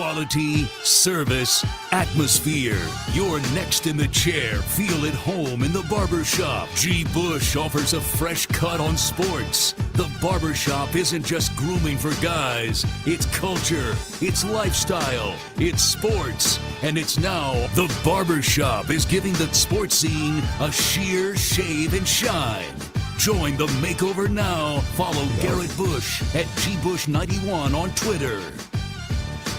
Quality, service, atmosphere. You're next in the chair. Feel at home in the barbershop. G.Bush offers a fresh cut on sports. The barbershop isn't just grooming for guys. It's culture, it's lifestyle, it's sports. And it's now the barbershop is giving the sports scene a sheer shave and shine. Join the makeover now. Follow Garrett Bush at G.Bush91 on Twitter.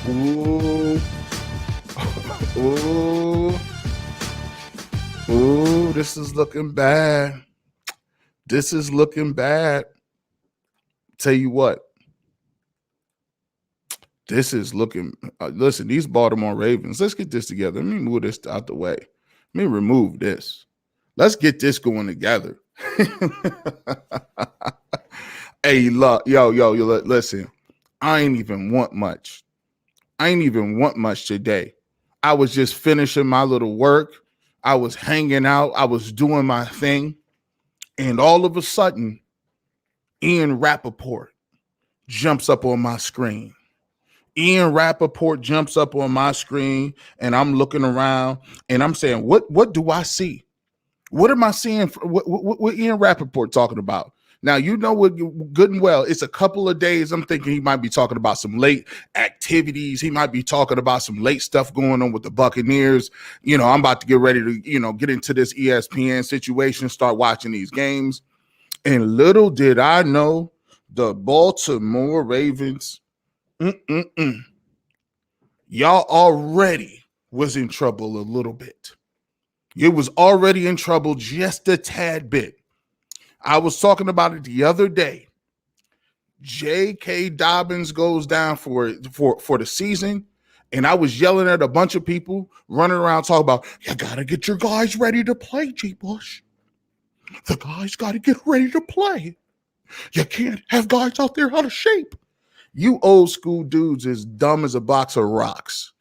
Ooh. Ooh, this is looking bad. This is looking bad. Tell you what. This is looking, listen, these Baltimore Ravens, let's get this together. Let me move this out the way. Let me remove this. Let's get this going together. Hey, look, yo, listen, I ain't even want much. I ain't even want much today. I was just finishing my little work. I was hanging out. I was doing my thing. And all of a sudden, Rapoport jumps up on my screen. Rapoport jumps up on my screen, and I'm looking around, and I'm saying, what do I see? What am I seeing? What Rapoport talking about? Now, you know what, good and well, it's a couple of days. I'm thinking he might be talking about some late activities. He might be talking about some late stuff going on with the Buccaneers. You know, I'm about to get ready to, get into this ESPN situation, start watching these games. And little did I know the Baltimore Ravens, y'all already was in trouble a little bit. It was already in trouble just a tad bit. I was talking about it the other day. J.K. Dobbins goes down for the season, and I was yelling at a bunch of people running around talking about, you got to get your guys ready to play, G.Bush. The guys got to get ready to play. You can't have guys out there out of shape. You old school dudes is dumb as a box of rocks.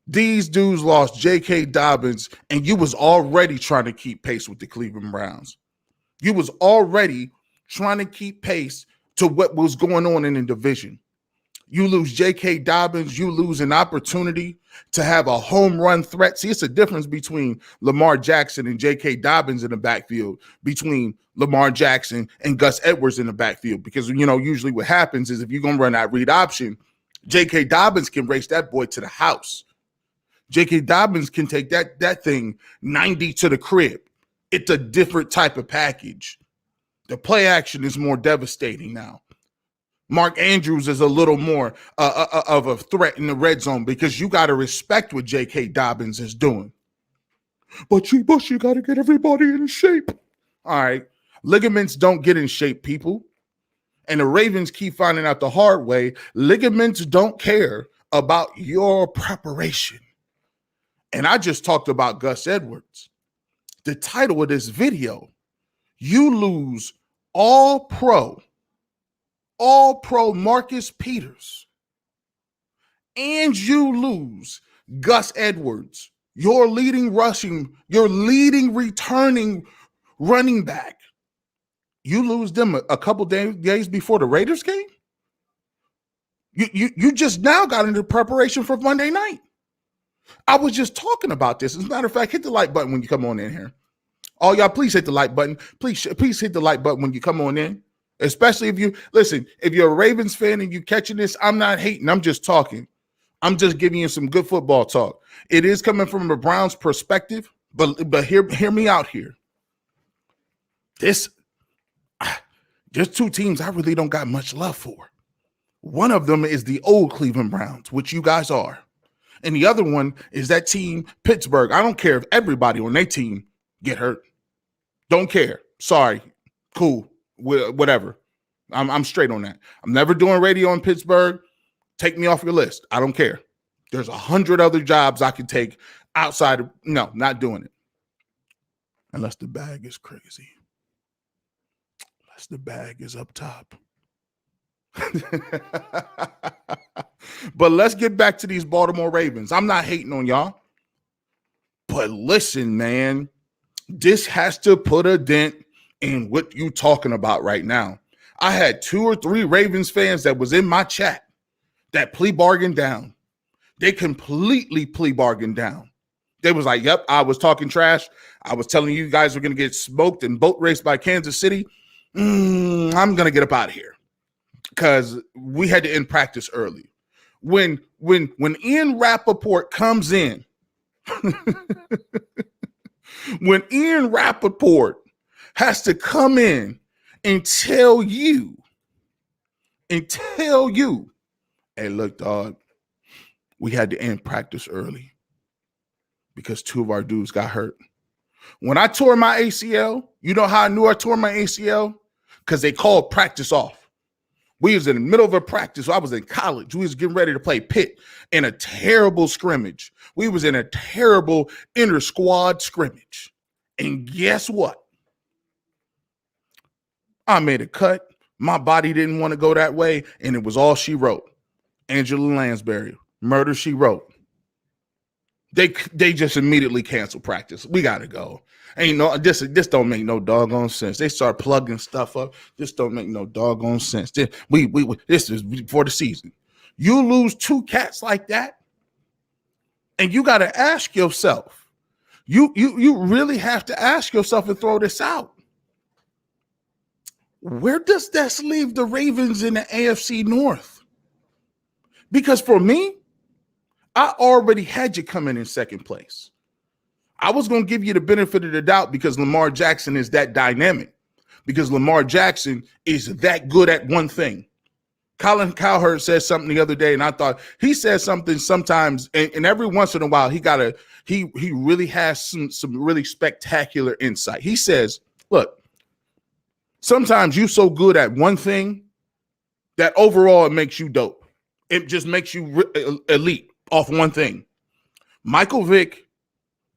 These dudes lost J.K. Dobbins, and you was already trying to keep pace with the Cleveland Browns. You was already trying to keep pace to what was going on in the division. You lose J.K. Dobbins, you lose an opportunity to have a home run threat. See, it's a difference between Lamar Jackson and J.K. Dobbins in the backfield, between Lamar Jackson and Gus Edwards in the backfield. Because, usually what happens is if you're going to run that read option, J.K. Dobbins can race that boy to the house. J.K. Dobbins can take that thing 90 to the crib. It's a different type of package. The play action is more devastating now. Mark Andrews is a little more of a threat in the red zone because you got to respect what J.K. Dobbins is doing. But G.Bush, you got to get everybody in shape. All right. Ligaments don't get in shape, people. And the Ravens keep finding out the hard way. Ligaments don't care about your preparation. And I just talked about Gus Edwards. The title of this video, you lose all pro Marcus Peters, and you lose Gus Edwards, your leading returning running back. You lose them a couple days before the Raiders game. You just now got into preparation for Monday night. I was just talking about this. As a matter of fact, hit the like button when you come on in here. All y'all, please hit the like button. Please hit the like button when you come on in. Especially if you're a Ravens fan and you catching this, I'm not hating. I'm just talking. I'm just giving you some good football talk. It is coming from a Browns perspective, but hear me out here. There's two teams I really don't got much love for. One of them is the old Cleveland Browns, which you guys are. And the other one is that team, Pittsburgh. I don't care if everybody on their team get hurt. Don't care. Sorry. Cool. Whatever. I'm straight on that. I'm never doing radio in Pittsburgh. Take me off your list. I don't care. There's 100 other jobs I can take outside of, no, not doing it. Unless the bag is crazy. Unless the bag is up top. But let's get back to these Baltimore Ravens. I'm not hating on y'all. But listen, man, this has to put a dent in what you talking about right now. I had 2 or 3 Ravens fans that was in my chat that plea bargain down. They completely plea bargain down. They was like, yep, I was talking trash. I was telling you guys were going to get smoked and boat raced by Kansas City. I'm going to get up out of here because we had to end practice early. When Ian Rapoport comes in, when Ian Rapoport has to come in and tell you, hey, look, dog, we had to end practice early because 2 of our dudes got hurt. When I tore my ACL, you know how I knew I tore my ACL? Because they called practice off. We was in the middle of a practice. I was in college. We was getting ready to play Pitt in a terrible scrimmage. We was in a terrible inter-squad scrimmage. And guess what? I made a cut. My body didn't want to go that way, and it was all she wrote. Angela Lansbury, murder she wrote. They just immediately canceled practice. We got to go. This don't make no doggone sense. They start plugging stuff up. This don't make no doggone sense. This is before the season. You lose 2 cats like that, and you got to ask yourself. You really have to ask yourself and throw this out. Where does this leave the Ravens in the AFC North? Because for me, I already had you coming in second place. I was going to give you the benefit of the doubt because Lamar Jackson is that dynamic, because Lamar Jackson is that good at one thing. Colin Cowherd said something the other day, and I thought he says something sometimes, and every once in a while he really has some really spectacular insight. He says, look, sometimes you're so good at one thing that overall it makes you dope. It just makes you elite off one thing. Michael Vick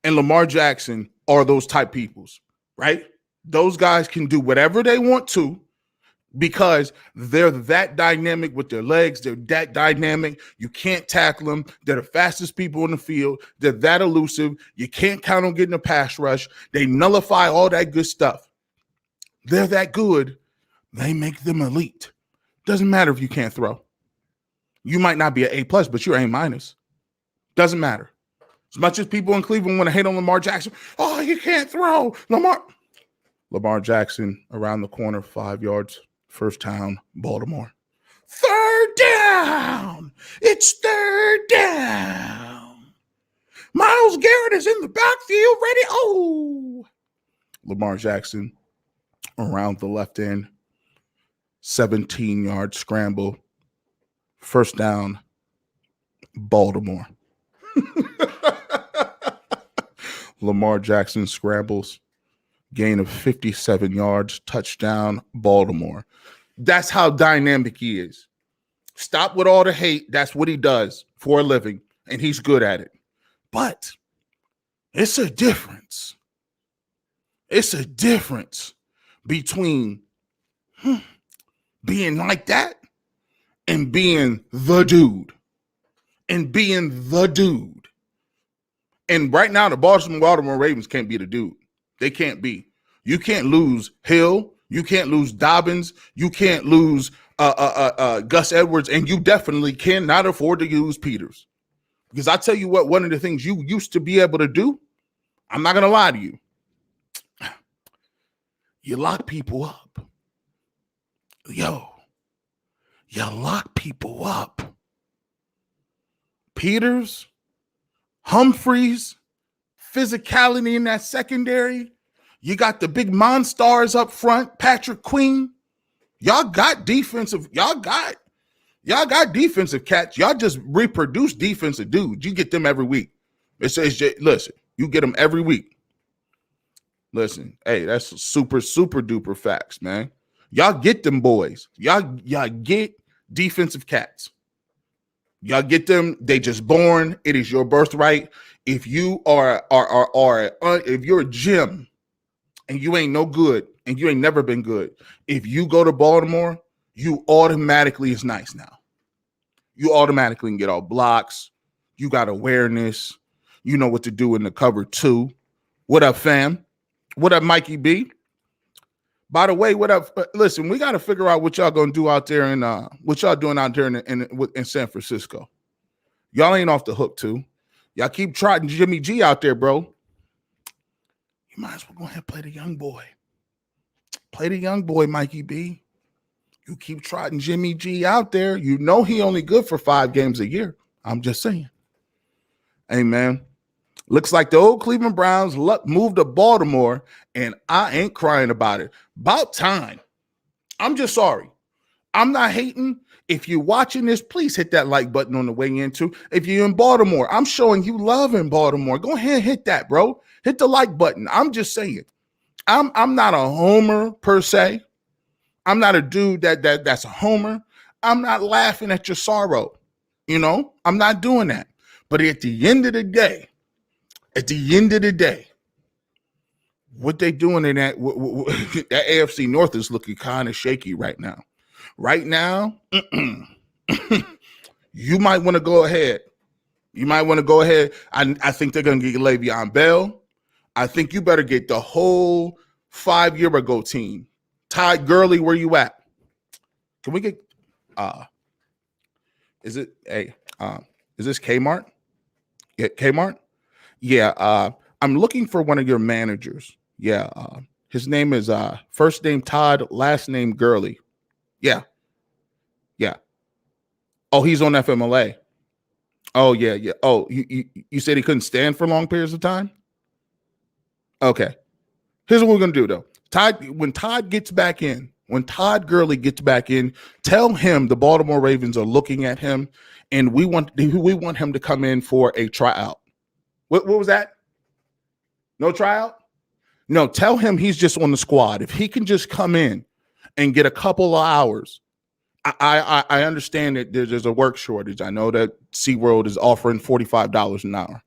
and Lamar Jackson are those type peoples, right? Those guys can do whatever they want to because they're that dynamic with their legs. They're that dynamic. You can't tackle them. They're the fastest people in the field. They're that elusive. You can't count on getting a pass rush. They nullify all that good stuff. They're that good. They make them elite. Doesn't matter if you can't throw. You might not be an A+, but you're A-. Doesn't matter. As much as people in Cleveland want to hate on Lamar Jackson, oh, you can't throw. Lamar Jackson around the corner, 5 yards, first down, Baltimore. 3rd down. It's 3rd down. Myles Garrett is in the backfield, ready. Oh. Lamar Jackson around the left end, 17-yard scramble, first down, Baltimore. Lamar Jackson scrambles, gain of 57 yards, touchdown, Baltimore. That's how dynamic he is. Stop with all the hate. That's what he does for a living, and he's good at it. But it's a difference. It's a difference between being like that and being the dude. And right now, the Baltimore Ravens can't be the dude. They can't be. You can't lose Hill. You can't lose Dobbins. You can't lose Gus Edwards. And you definitely cannot afford to lose Peters. Because I tell you what, one of the things you used to be able to do, I'm not going to lie to you. You lock people up. You lock people up. Peters, Humphreys, physicality in that secondary. You got the big monsters up front, Patrick Queen. Y'all got defensive cats. Y'all just reproduce defensive dudes. You get them every week. Listen, you get them every week. Listen, hey, that's super duper facts, man. Y'all get them boys. Y'all get defensive cats. Y'all get them. They just born. It is your birthright. If you if you're a Jim and you ain't no good and you ain't never been good, if you go to Baltimore, you automatically is nice now. You automatically can get all blocks. You got awareness. You know what to do in the cover too. What up, fam? What up, Mikey B? By the way, what up? Listen, we got to figure out what y'all gonna do out there and what y'all doing out there in San Francisco. Y'all ain't off the hook too. Y'all keep trotting Jimmy G out there, bro. You might as well go ahead and play the young boy. Play the young boy, Mikey B. You keep trotting Jimmy G out there. You know he only good for 5 games a year. I'm just saying. Hey, man. Looks like the old Cleveland Browns moved to Baltimore, and I ain't crying about it. About time. I'm just sorry. I'm not hating. If you're watching this, please hit that like button on the way in too. If you're in Baltimore, I'm showing you love in Baltimore. Go ahead and hit that, bro. Hit the like button. I'm just saying. I'm not a homer per se. I'm not a dude that's a homer. I'm not laughing at your sorrow. You know, I'm not doing that. But at the end of the day, what they doing in that AFC North is looking kind of shaky right now. Right now, you might want to go ahead. I think they're going to get Le'Veon Bell. I think you better get the whole 5-year-ago team. Todd Gurley, where you at? Can we get is this Kmart? Yeah, Kmart? Yeah, I'm looking for one of your managers. Yeah, his name is first name Todd, last name Gurley. Yeah. Oh, he's on FMLA. Oh, yeah. Oh, you said he couldn't stand for long periods of time? Okay. Here's what we're gonna do though. When Todd Gurley gets back in, tell him the Baltimore Ravens are looking at him, and we want him to come in for a tryout. What was that? No tryout? No, tell him he's just on the squad. If he can just come in and get a couple of hours. I understand that there's a work shortage. I know that SeaWorld is offering $45 an hour,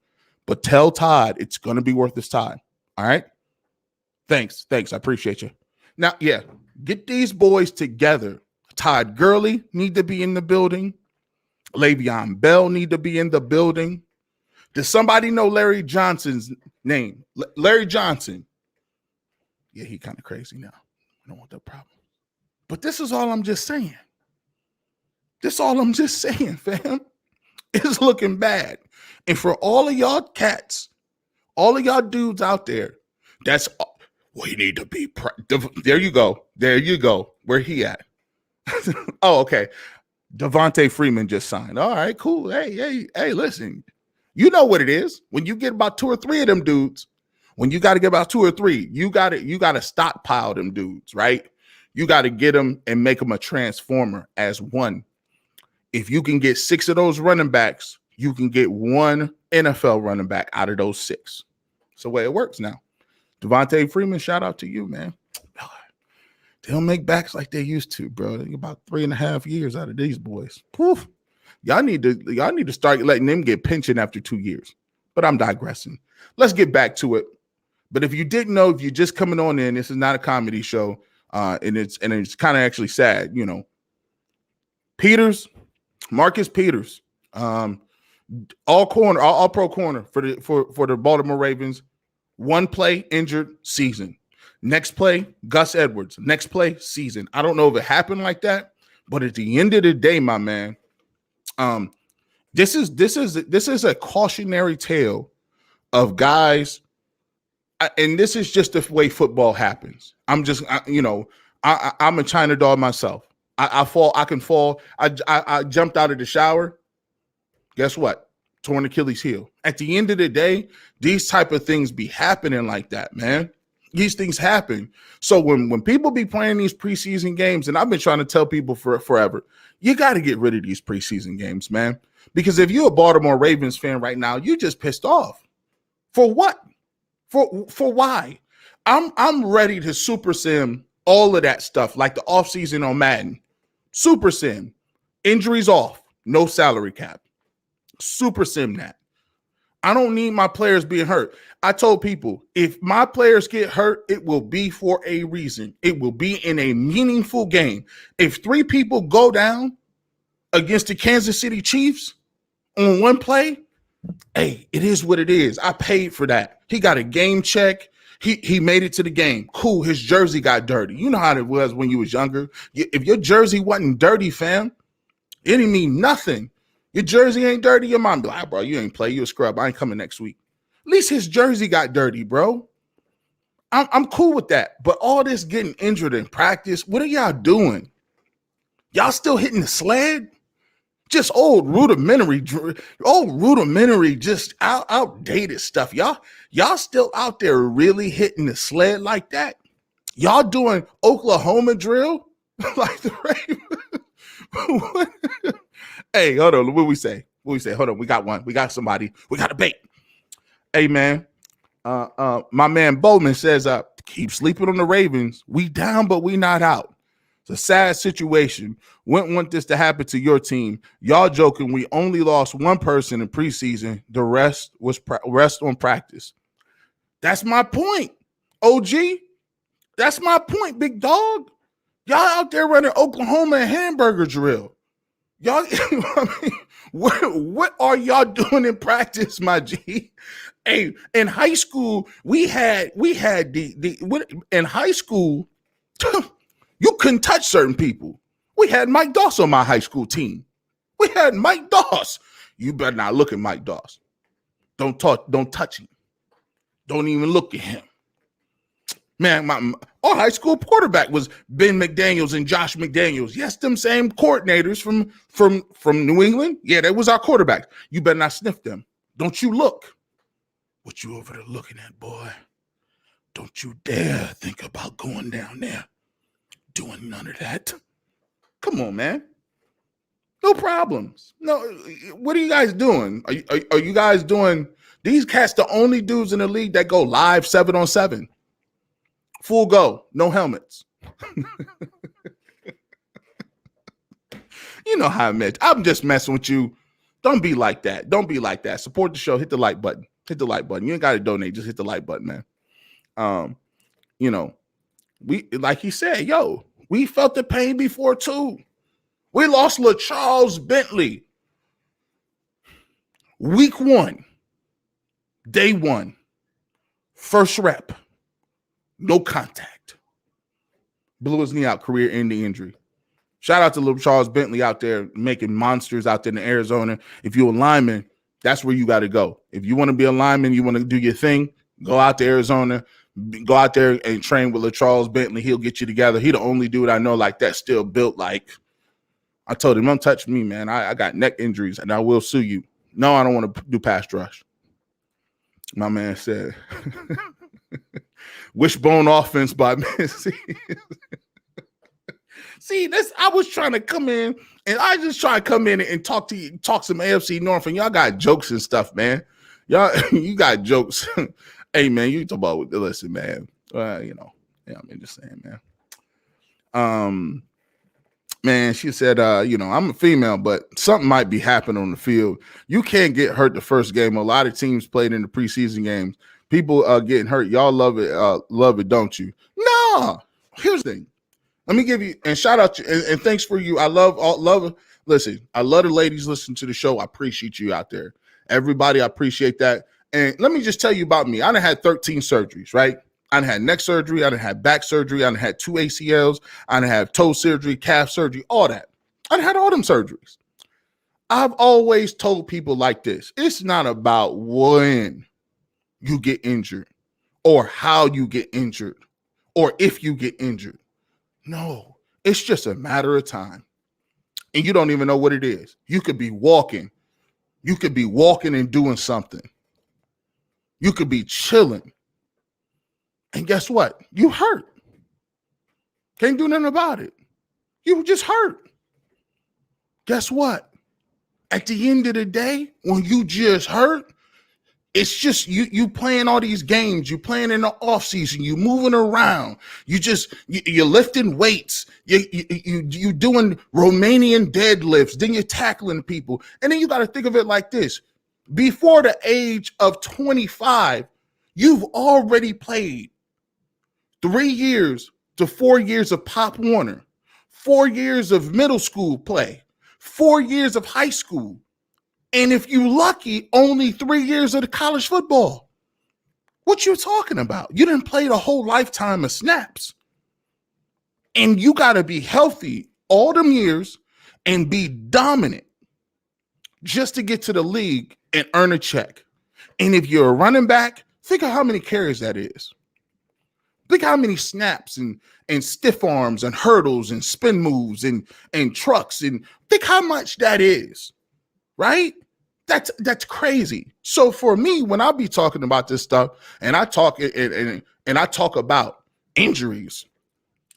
but tell Todd it's going to be worth his time. All right? Thanks. I appreciate you. Now, yeah, get these boys together. Todd Gurley need to be in the building. Le'Veon Bell need to be in the building. Does somebody know Larry Johnson's name? Larry Johnson. Yeah, he kind of crazy now. I don't want that problem. But this is all I'm just saying. Fam. It's looking bad. And for all of y'all cats, all of y'all dudes out there, we need to be there you go. Where he at? Oh, okay. Devontae Freeman just signed. All right, cool. Hey, listen. You know what it is. When you get about 2 or 3 of them dudes, when you got to get about 2 or 3, you got to stockpile them dudes, right? You got to get them and make them a transformer as one. If you can get 6 of those running backs, you can get 1 NFL running back out of those 6. That's the way it works now. Devontae Freeman, shout out to you, man. They don't make backs like they used to, bro. They about 3.5 years out of these boys. Poof. Y'all need to start letting them get pension after 2 years. But I'm digressing. Let's get back to it. But if you didn't know, if you're just coming on in, this is not a comedy show, and it's kind of actually sad, you know. Marcus Peters, all pro corner for the Baltimore Ravens. 1 play, injured, season. Next play, Gus Edwards. Next play, season. I don't know if it happened like that, but at the end of the day, my man, this is a cautionary tale of guys, and this is just the way football happens. I'm a China dog myself. I can fall. I jumped out of the shower. Guess what? Torn Achilles heel. At the end of the day, these type of things be happening like that, man. These things happen. So when people be playing these preseason games, and I've been trying to tell people for forever, you got to get rid of these preseason games, man. Because if you're a Baltimore Ravens fan right now, you just pissed off. For what? For why? I'm ready to super sim all of that stuff, like the offseason on Madden. Super sim. Injuries off. No salary cap. Super sim that. I don't need my players being hurt. I told people, if my players get hurt, it will be for a reason. It will be in a meaningful game. If 3 people go down against the Kansas City Chiefs on 1 play, hey, it is what it is. I paid for that. He got a game check. He made it to the game. Cool. His jersey got dirty. You know how it was when you was younger. If your jersey wasn't dirty, fam, it didn't mean nothing. Your jersey ain't dirty. Your mom be like, bro, you ain't play. You a scrub. I ain't coming next week. At least his jersey got dirty, bro. I'm cool with that. But all this getting injured in practice, what are y'all doing? Y'all still hitting the sled? Just old rudimentary, just outdated stuff. Y'all still out there really hitting the sled like that? Y'all doing Oklahoma drill like the Ravens? Hey, hold on. What we say? Hold on. We got one. We got somebody. We got a bait. Hey, man. My man Bowman says, keep sleeping on the Ravens. We down, but we not out. It's a sad situation. Wouldn't want this to happen to your team. Y'all joking. We only lost one person in preseason. The rest was rest on practice. That's my point, OG. That's my point, big dog. Y'all out there running Oklahoma and hamburger drill. Y'all, I mean, what are y'all doing in practice, my G? Hey, in high school, we had in high school, you couldn't touch certain people. We had Mike Doss on my high school team. We had Mike Doss. You better not look at Mike Doss. Don't touch him. Don't even look at him. Man, our high school quarterback was Ben McDaniels and Josh McDaniels. Yes, them same coordinators from New England. Yeah, that was our quarterback. You better not sniff them. Don't you look. What you over there looking at, boy? Don't you dare think about going down there doing none of that. Come on, man. No problems. No, what are you guys doing? Are you guys doing these cats the only dudes in the league that go live 7-on-7? Full go, no helmets. You know how I met. I'm just messing with you. Don't be like that. Don't be like that. Support the show. Hit the like button. Hit the like button. You ain't got to donate. Just hit the like button, man. You know, we like he said, we felt the pain before too. We lost LaCharles Bentley. Week 1, day 1, first rep, no contact. Blew his knee out, career-ending injury. Shout out to LaCharles Bentley out there making monsters out there in Arizona. If you're a lineman, that's where you got to go. If you want to be a lineman, you want to do your thing, go out to Arizona. Go out there and train with LaCharles Bentley. He'll get you together. He the only dude I know like that still built like. I told him, don't touch me, man. I got neck injuries and I will sue you. No, I don't want to do pass rush. My man said, wishbone offense by man. See, this I was trying to come in and I just try to come in and talk some AFC North, and y'all got jokes and stuff, man. Y'all, you got jokes. Hey, man, you talk about, listen, man. Just saying, man. Man, she said, I'm a female, but something might be happening on the field. You can't get hurt the first game. A lot of teams played in the preseason games. People are getting hurt. Y'all love it, don't you? No. Here's the thing. Let me give you, and shout out to, and thanks for you. I love. Listen, I love the ladies listen to the show. I appreciate you out there. Everybody, I appreciate that. And let me just tell you about me. I done had 13 surgeries, right? I done had neck surgery. I done had back surgery. I done had 2 ACLs. I done had toe surgery, calf surgery, all that. I done had all them surgeries. I've always told people like this. It's not about when you get injured or how you get injured or if you get injured. No, it's just a matter of time. And you don't even know what it is. You could be walking. You could be walking and doing something. You could be chilling. And guess what? You hurt. Can't do nothing about it. You just hurt. Guess what? At the end of the day, when you just hurt, it's just you playing all these games. You playing in the off season. You moving around. You're lifting weights. You doing Romanian deadlifts. Then you're tackling people. And then you got to think of it like this. Before the age of 25, you've already played 3 years to 4 years of Pop Warner, 4 years of middle school play, 4 years of high school. And if you're lucky, only 3 years of the college football. What you talking about? You didn't play the whole lifetime of snaps. And you got to be healthy all them years and be dominant just to get to the league and earn a check. And if you're a running back, think of how many carries that is. Think how many snaps and stiff arms and hurdles and spin moves and trucks, and think how much that is, right? That's crazy. So for me, when I be talking about this stuff and I talk and I talk about injuries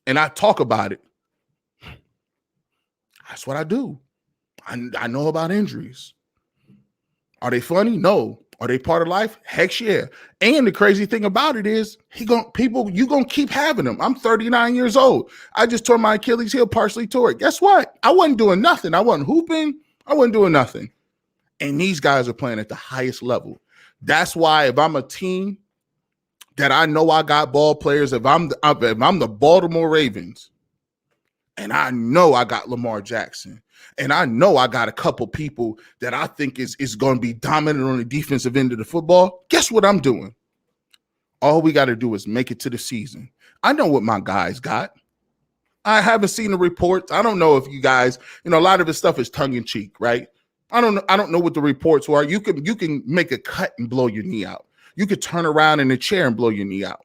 and I talk about it, that's what I do. I know about injuries. Are they funny? No. Are they part of life? Heck yeah. And the crazy thing about it is you gonna keep having them. I'm 39 years old. I just tore my Achilles heel, partially tore it. Guess what? I wasn't doing nothing. I wasn't hooping. I wasn't doing nothing. And these guys are playing at the highest level. That's why if I'm a team that I know I got ball players, if I'm the Baltimore Ravens, and I know I got Lamar Jackson, and I know I got a couple people that I think is going to be dominant on the defensive end of the football, guess what I'm doing? All we got to do is make it to the season. I know what my guys got. I haven't seen the reports. I don't know if you guys, a lot of this stuff is tongue in cheek, right? I don't know what the reports were. You can make a cut and blow your knee out. You could turn around in a chair and blow your knee out.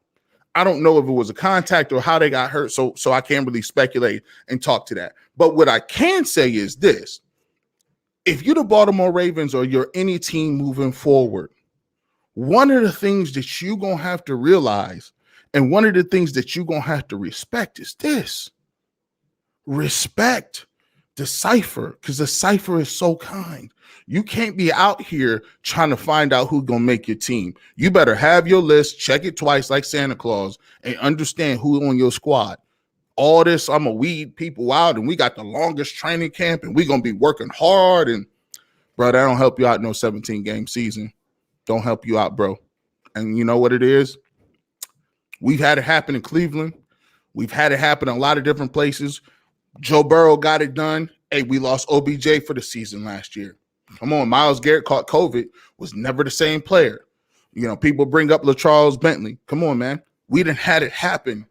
I don't know if it was a contact or how they got hurt, so I can't really speculate and talk to that. But what I can say is this. If you're the Baltimore Ravens or you're any team moving forward, one of the things that you're going to have to realize and one of the things that you're going to have to respect is this. Respect the cipher, because the cipher is so kind. You can't be out here trying to find out who's going to make your team. You better have your list, check it twice like Santa Claus, and understand who's on your squad. All this, I'm going to weed people out, and we got the longest training camp, and we're going to be working hard. And, bro, that don't help you out no 17-game season. Don't help you out, bro. And you know what it is? We've had it happen in Cleveland. We've had it happen in a lot of different places. Joe Burrow got it done. Hey, we lost OBJ for the season last year. Come on, Myles Garrett caught COVID, was never the same player. People bring up LaCharles Bentley. Come on, man. We done had it happen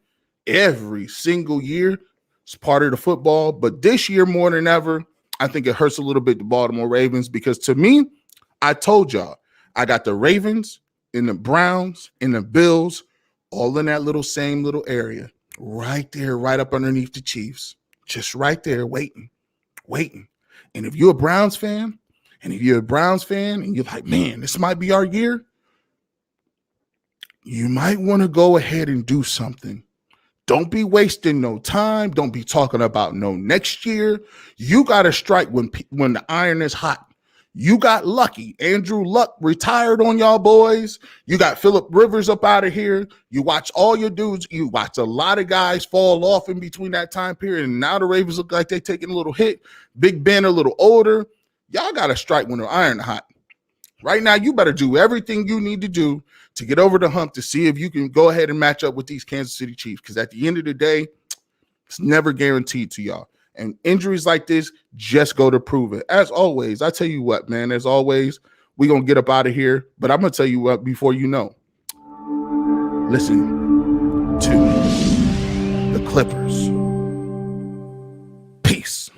every single year. It's part of the football. But this year, more than ever, I think it hurts a little bit the Baltimore Ravens because to me, I told y'all, I got the Ravens and the Browns and the Bills all in that same little area. Right there, right up underneath the Chiefs. Just right there, waiting. And if you're a Browns fan, and you're like, man, this might be our year, you might want to go ahead and do something. Don't be wasting no time. Don't be talking about no next year. You got to strike when the iron is hot. You got lucky. Andrew Luck retired on y'all boys. You got Phillip Rivers up out of here. You watch all your dudes. You watch a lot of guys fall off in between that time period. And now the Ravens look like they're taking a little hit. Big Ben a little older. Y'all got to strike when the iron is hot. Right now, you better do everything you need to do to get over the hump to see if you can go ahead and match up with these Kansas City Chiefs. Because at the end of the day, it's never guaranteed to y'all. And injuries like this just go to prove it. As always, I tell you what, man, as always, we're going to get up out of here. But I'm going to tell you what before you know. Listen to the Clippers. Peace.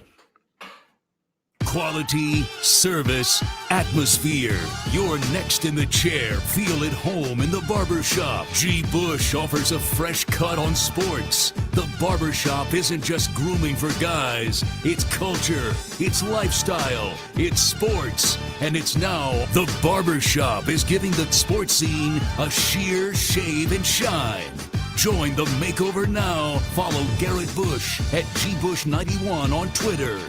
Quality, service, atmosphere. You're next in the chair. Feel at home in the barbershop. G.Bush offers a fresh cut on sports. The barbershop isn't just grooming for guys. It's culture, it's lifestyle, it's sports. And it's now the barbershop is giving the sports scene a sheer shave and shine. Join the makeover now. Follow Garrett Bush at G.Bush91 on Twitter.